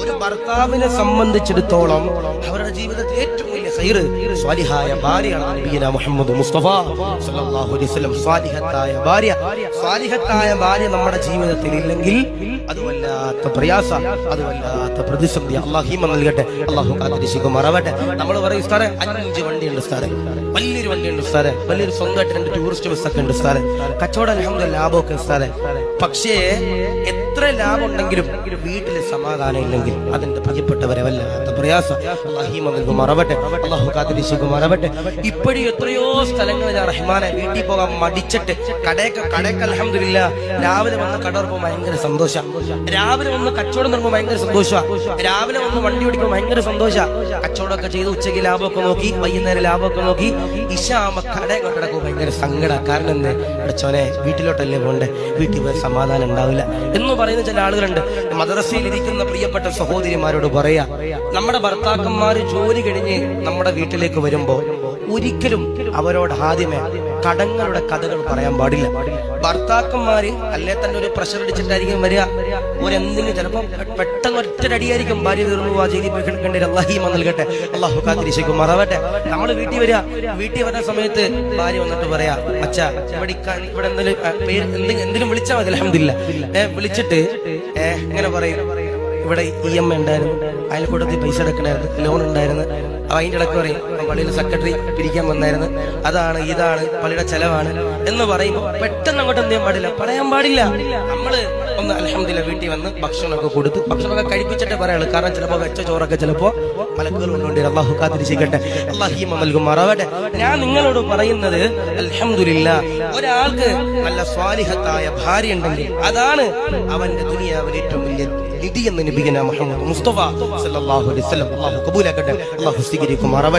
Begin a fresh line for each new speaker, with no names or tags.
ഒരു ഭർത്താവിനെ സംബന്ധിച്ചിടത്തോളം അവരുടെ ജീവിതത്തിൽ ഏറ്റവും വലിയ ഖൈറ് സ്വാലിഹായ ഭാര്യയാണ് നബിയുനാ മുഹമ്മദ് മുസ്തഫ സല്ലല്ലാഹു അലൈഹി വസല്ലം. സ്വാലിഹത്തായ ഭാര്യ നമ്മുടെ ജീവിതത്തിൽ ഇല്ലെങ്കിൽ അത് വല്ലാത്ത പ്രയാസ, അത് വല്ലാത്ത പ്രതിസന്ധി. അള്ളാഹു ഈമാൻ നൽകട്ടെ, അള്ളാഹു കാത്തിരിക്കുമാറാവട്ടെ. നമ്മൾ പറയും ഉസ്താദേ 5 വണ്ടിയുണ്ട് ഉസ്താദേ, വലിയൊരു വണ്ടിയുണ്ട് ഉസ്താദേ, വലിയൊരു സ്വന്തമായിട്ട് 2 ടൂറിസ്റ്റ് ബസ്സൊക്കെ ഉണ്ട് ഉസ്താദേ, കച്ചവടം അൽഹംദുലില്ലാഹ് ലാഭമൊക്കെ ഉസ്താദേ. പക്ഷേ എത്ര ലാഭം ഉണ്ടെങ്കിലും വീട്ടിൽ സമാധാനം ഇല്ലെങ്കിൽ അതിന്റെ പ്രിയപ്പെട്ടവരെ വല്ലാത്ത പ്രയാസം. അള്ളാഹു ഈമാൻ നൽകുമാറാവട്ടെ, അള്ളാഹു കാത്തിരിക്കുമാറാവട്ടെ. ഇപ്പോഴും എത്രയോ സ്ഥലങ്ങളിൽ റഹ്മാനെ വീട്ടിൽ പോകാൻ മടിച്ചിട്ട് കടയൊക്കെ അൽഹംദുലില്ലാഹ് രാവിലെ വന്ന് കട തുറക്കുമ്പോൾ ഭയങ്കര സന്തോഷം, രാവിലെ വന്ന് കച്ചവടം തുടങ്ങുമ്പോൾ ഭയങ്കര സന്തോഷമാണ്, രാവിലെ വന്ന് വണ്ടി ഓടിക്കുമ്പോൾ ഭയങ്കര സന്തോഷമാണ്. കച്ചവടമൊക്കെ ചെയ്ത് ഉച്ചയ്ക്ക് ലാഭമൊക്കെ നോക്കി, വൈകുന്നേരം ലാഭമൊക്കെ നോക്കി, ഇശാകുമ്പോൾ കട കൊണ്ടിടക്കും ഭയങ്കര സങ്കടം. കാരണം എന്ത്, അടച്ചോനെ വീട്ടിലോട്ടല്ലേ പോണ്ടേ, വീട്ടിൽ പോയി സമാധാനം ഉണ്ടാവില്ല എന്ന് പറയുന്ന ചില ആളുകളുണ്ട്. മദ്രസയിൽ ഇരിക്കുന്ന പ്രിയപ്പെട്ട സഹോദരിമാരോട് പറയാ, നമ്മുടെ ഭർത്താക്കന്മാര് ജോലി കഴിഞ്ഞ് നമ്മുടെ വീട്ടിലേക്ക് വരുമ്പോ ഒരിക്കലും അവരോട് ആദ്യമേ കടങ്ങളുടെ കഥകൾ പറയാൻ പാടില്ല. ഭർത്താക്കന്മാര് അല്ലേ തന്നെ ഒരു പ്രഷർ അടിച്ചിട്ടായിരിക്കും വരിക, ഒരെന്തെങ്കിലും ചിലപ്പോൾ പെട്ടെന്ന് ഒറ്റയടിയായിരിക്കും ഭാര്യ തീർന്നു പോവാ, ജയിലിൽ പോയി കിടക്കേണ്ടി. അല്ലാഹു ഈമാൻ നൽകട്ടെ, അള്ളാഹു കാത്തിരിക്കുമാറാവട്ടെ. നമ്മൾ വീട്ടിൽ വരുന്ന സമയത്ത് ഭാര്യ വന്നിട്ട് പറയാ, അച്ഛാ ഇവിടെ എന്തെങ്കിലും വിളിച്ചാൽ മതി, അൽഹംദുലില്ലാഹ് വിളിച്ചിട്ട് ഇങ്ങനെ പറയും, ഇവിടെ EMI ഉണ്ടായിരുന്നു, അയൽക്കൂട്ടത്തിൽ പൈസ എടുക്കണായിരുന്നു, ലോൺ ഉണ്ടായിരുന്നു, അതിൻ്റെ ഇടയ്ക്ക് പറയും പള്ളിയിൽ സെക്രട്ടറി പിരിക്കാൻ വന്നായിരുന്നു, അതാണ് ഇതാണ് പള്ളിയുടെ ചെലവാണ് എന്ന് പറയുമ്പോൾ പെട്ടെന്ന് അങ്ങോട്ട് എന്ത് ചെയ്യാൻ പാടില്ല, പറയാൻ പാടില്ല. നമ്മള് ഒന്ന് അൽഹംദുലില്ലാഹ് വീട്ടിൽ വന്ന് ഭക്ഷണമൊക്കെ കൊടുത്ത് ഭക്ഷണമൊക്കെ കഴിപ്പിച്ചിട്ടേ പറയാളൂ. കാരണം ചിലപ്പോൾ വെച്ച ചോറൊക്കെ ചിലപ്പോൾ മലക്കുകൾ കൊണ്ടുകൊണ്ട് അള്ളാഹു കാത്തിരിക്കട്ടെ, അള്ളാഹു ഈമാൻ നൽകുമാറാവട്ടെ. ഞാൻ നിങ്ങളോട് പറയുന്നത് അൽഹംദുലില്ലാഹ് ഒരാൾക്ക് നല്ല സ്വാലിഹത്തായ ഭാര്യ ഉണ്ടെങ്കിൽ അതാണ് അവന്റെ ദുനിയാവിൽ ഏറ്റവും വലിയ നിധി എന്ന് നബിയുനാ മുഹമ്മദ് മുസ്തഫ സല്ലല്ലാഹു അലൈഹി വസല്ലം. അള്ളാഹു കബൂലാക്കട്ടെ, അള്ളാഹു സ്വീകരിക്കുമാറാവട്ടെ.